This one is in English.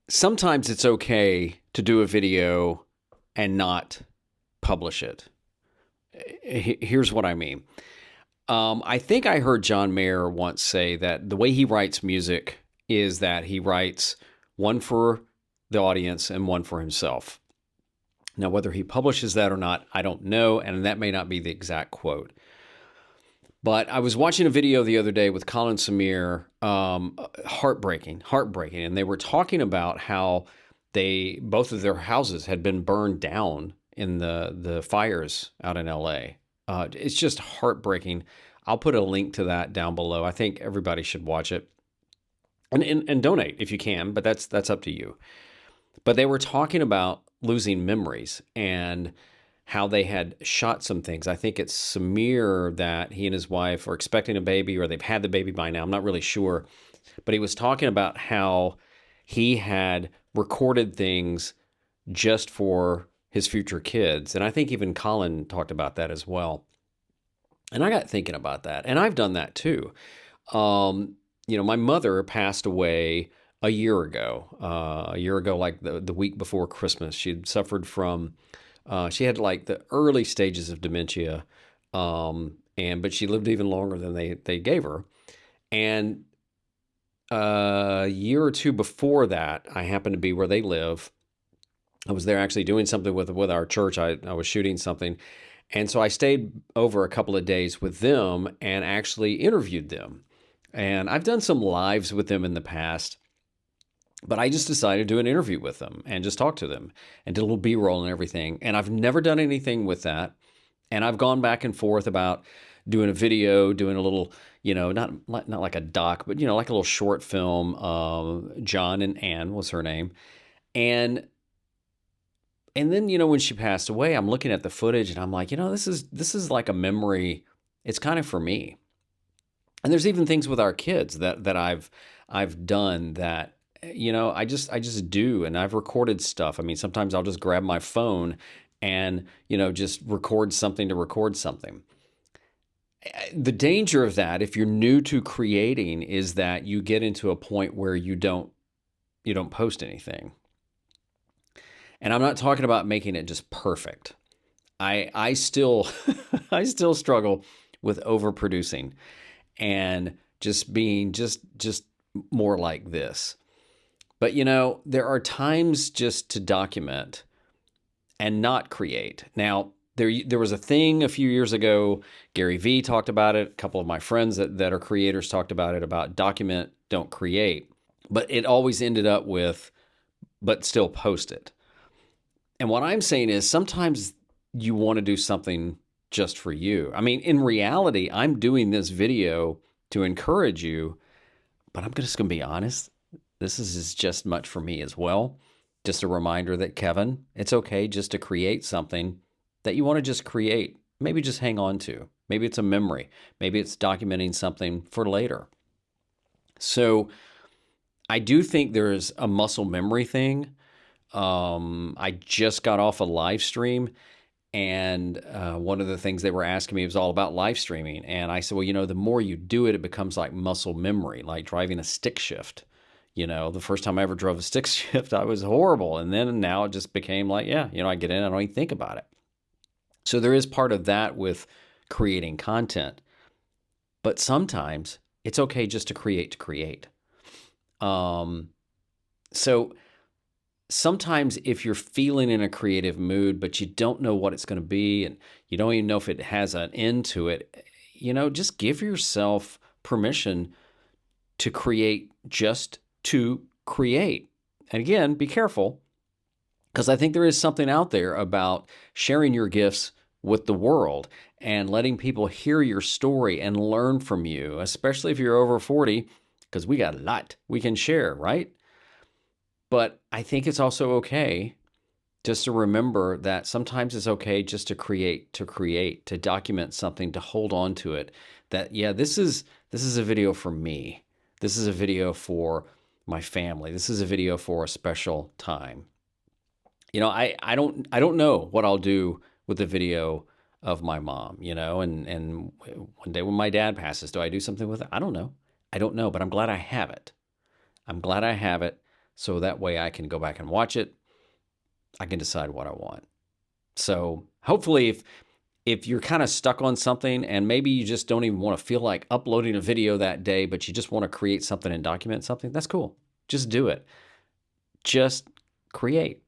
sometimes it's okay to do a video and not publish it. Here's what I mean. I think I heard John Mayer once say that the way he writes music is that he writes one for the audience and one for himself. Now, whether he publishes that or not, I don't know, and that may not be the exact quote. But I was watching a video the other day with Colin Samir, heartbreaking, and they were talking about how they both of their houses had been burned down in the fires out in L.A. It's just heartbreaking. I'll put a link to that down below. I think everybody should watch it and donate if you can, but that's up to you. But they were talking about losing memories and how they had shot some things. I think it's Samir that he and his wife are expecting a baby or they've had the baby by now. I'm not really sure. But he was talking about how he had recorded things just for his future kids. And I think even Colin talked about that as well. And I got thinking about that. And I've done that too. My mother passed away a year ago, like the week before Christmas. She'd suffered from she had like the early stages of dementia, but she lived even longer than they gave her. And a year or two before that, I happened to be where they live. I was there actually doing something with our church. I was shooting something, and so I stayed over a couple of days with them and actually interviewed them. And I've done some lives with them in the past, but I just decided to do an interview with them and just talk to them and did a little B-roll and everything. And I've never done anything with that. And I've gone back and forth about doing a video, doing a little, not like a doc, but like a little short film. John and Ann was her name, and then when she passed away, I'm looking at the footage and I'm like, this is like a memory. It's kind of for me. And there's even things with our kids that I've done that I just do, and I've recorded stuff. I mean, sometimes I'll just grab my phone and just record something to record something. The danger of that, if you're new to creating, is that you get into a point where you don't post anything. And I'm not talking about making it just perfect. I still I still struggle with overproducing and just being just more like this. But there are times just to document and not create. Now, there was a thing a few years ago. Gary Vee talked about it. A couple of my friends that are creators talked about it, about document, don't create. But it always ended up with, but still post it. And what I'm saying is sometimes you want to do something just for you. I mean, in reality, I'm doing this video to encourage you, but I'm just going to be honest. This is just much for me as well. Just a reminder that, Kevin, it's okay just to create something that you want to just create. Maybe just hang on to. Maybe it's a memory. Maybe it's documenting something for later. So I do think there's a muscle memory thing. I just got off a live stream, and one of the things they were asking me was all about live streaming. And I said, well, the more you do it, it becomes like muscle memory, like driving a stick shift. The first time I ever drove a stick shift, I was horrible. And then now it just became like, yeah, I get in, I don't even think about it. So there is part of that with creating content. But sometimes it's okay just to create to create. So sometimes if you're feeling in a creative mood, but you don't know what it's going to be, and you don't even know if it has an end to it, just give yourself permission to create just to create. And again, be careful, because I think there is something out there about sharing your gifts with the world and letting people hear your story and learn from you, especially if you're over 40, because we got a lot we can share, right? But I think it's also okay just to remember that sometimes it's okay just to create, to document something, to hold on to it. That, yeah, this is a video for me. This is a video for my family. This is a video for a special time. I don't know what I'll do with the video of my mom, and one day when my dad passes, do I do something with it? I don't know, but I'm glad I have it. I'm glad I have it So that way I can go back and watch it. I can decide what I want. So hopefully if you're kind of stuck on something and maybe you just don't even want to feel like uploading a video that day, but you just want to create something and document something, that's cool. Just do it. Just create.